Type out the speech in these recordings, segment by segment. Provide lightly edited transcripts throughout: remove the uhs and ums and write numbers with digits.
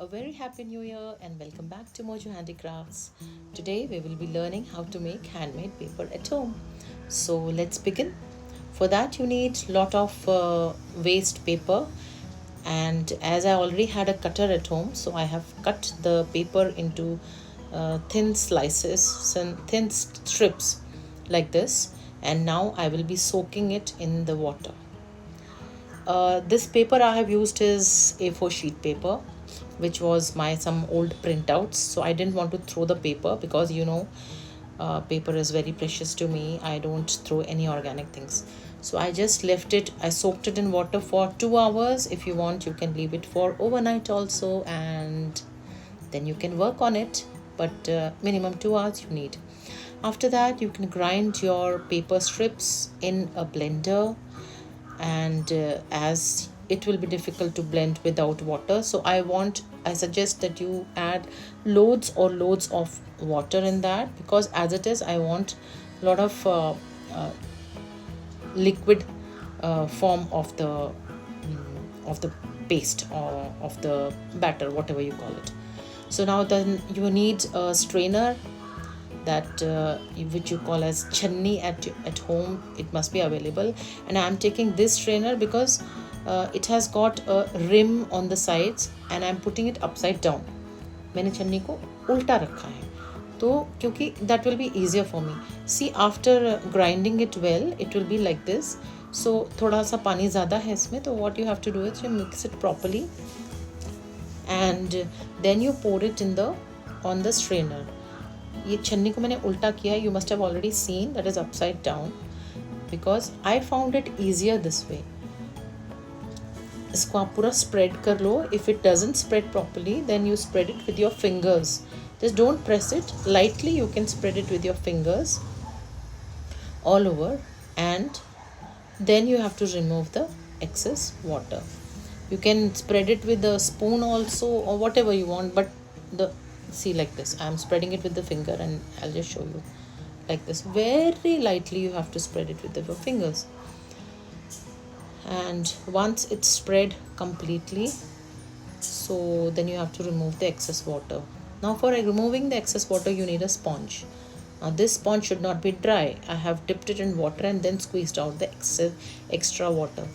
A very happy new year and welcome back to Mojo Handicrafts. Today we will be learning how to make handmade paper at home. So let's begin. For that you need lot of waste paper, and as I already had a cutter at home, so I have cut the paper into thin slices and thin strips like this, and now I will be soaking it in the water. This paper I have used is A4 sheet paper, which was my some old printouts. So I didn't want to throw the paper because paper is very precious to me. I don't throw any organic things. So I just left it. I soaked it in water for 2 hours. If you want, you can leave it for overnight also, and then you can work on it. But minimum 2 hours you need. After that, you can grind your paper strips in a blender, and as it will be difficult to blend without water, so I suggest that you add loads of water in that, because as it is I want a lot of liquid form of the paste or of the batter, whatever you call it. So now then you need a strainer that which you call as channi at home. It must be available, and I am taking this strainer because it has got a rim on the sides and I am putting it upside down. मैंने छन्नी को उल्टा रखा है, तो क्योंकि that will be easier for me. See, after grinding it well, it will be like this. So थोड़ा सा पानी ज़्यादा है इसमें, तो what you have to do is you mix it properly and then you pour it in the on the strainer. ये छन्नी को मैंने उल्टा किया है. You must have already seen that is upside down because I found it easier this way. इसको आप पूरा spread कर लो. If it doesn't spread properly, then you spread it with your fingers. Just don't press it. Lightly you can spread it with your fingers all over, and then you have to remove the excess water. You can spread it with a spoon also or whatever you want, but the see, like this I'm spreading it with the finger, and I'll just show you like this. Very lightly you have to spread it with your fingers, and once it's spread completely, so then you have to remove the excess water. Now for removing the excess water you need a sponge. Now this sponge should not be dry. I have dipped it in water and then squeezed out the extra water.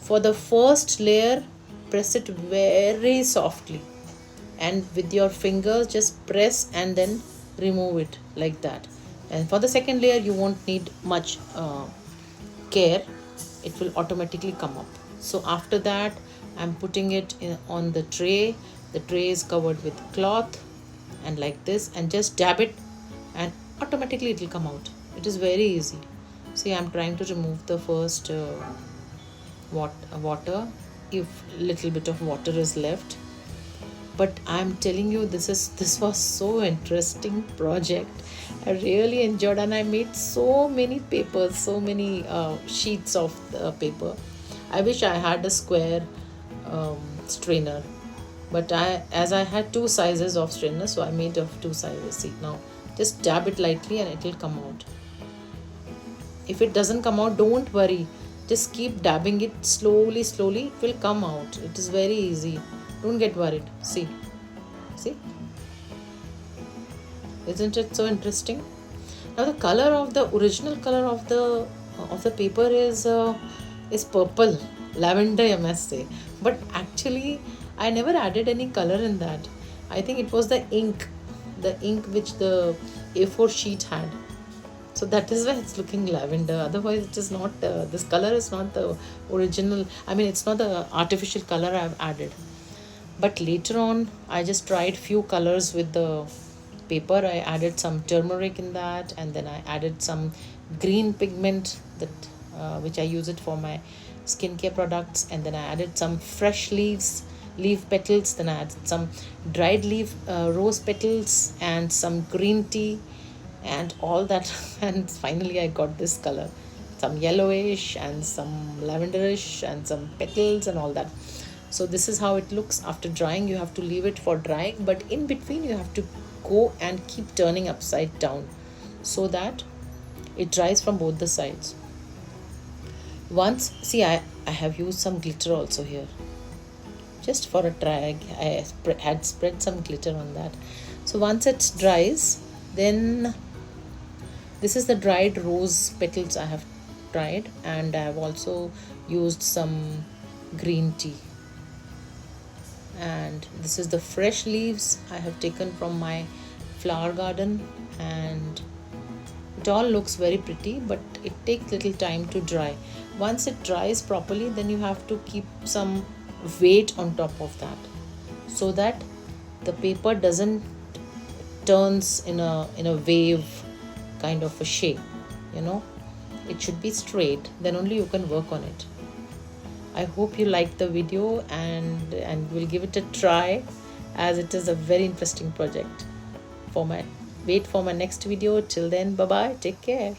For the first layer, press it very softly, and with your fingers just press and then remove it like that. And for the second layer you won't need much care. It will automatically come up. So after that I'm putting it on the tray. The tray is covered with cloth, and like this, and just dab it and automatically it will come out. It is very easy. See, I'm trying to remove the first water, if little bit of water is left. But I'm telling you, this was so interesting project. I really enjoyed, and I made so many papers, so many sheets of paper. I wish I had a square strainer, but as I had two sizes of strainer, so I made of two sizes. See, now just dab it lightly and it will come out. If it doesn't come out, don't worry, just keep dabbing it slowly, it will come out. It is very easy. Don't get worried. See, isn't it so interesting? Now the color of the original color of the paper is purple, lavender, you must say. But actually I never added any color in that. I think it was the ink which the A4 sheet had. So that is why it's looking lavender. Otherwise it is not, this color is not the original. I mean, it's not the artificial color I've added. But later on I just tried few colors with the paper. I added some turmeric in that, and then I added some green pigment that which I use it for my skincare products, and then I added some fresh leaf petals, then I added some dried leaf rose petals and some green tea and all that and finally I got this color, some yellowish and some lavenderish and some petals and all that. So this is how it looks after drying. You have to leave it for drying, but in between you have to go and keep turning upside down so that it dries from both the sides. Once, see, I have used some glitter also here. just for a try. Had spread some glitter on that. So once it dries, then this is the dried rose petals I have tried, and I have also used some green tea. And this is the fresh leaves I have taken from my flower garden, and it all looks very pretty, but it takes little time to dry. Once it dries properly, then you have to keep some weight on top of that, so that the paper doesn't turns in a wave kind of a shape, you know. It should be straight, then only you can work on it. I hope you liked the video, and will give it a try, as it is a very interesting project. For my Wait for my next video. Till then, bye bye, take care.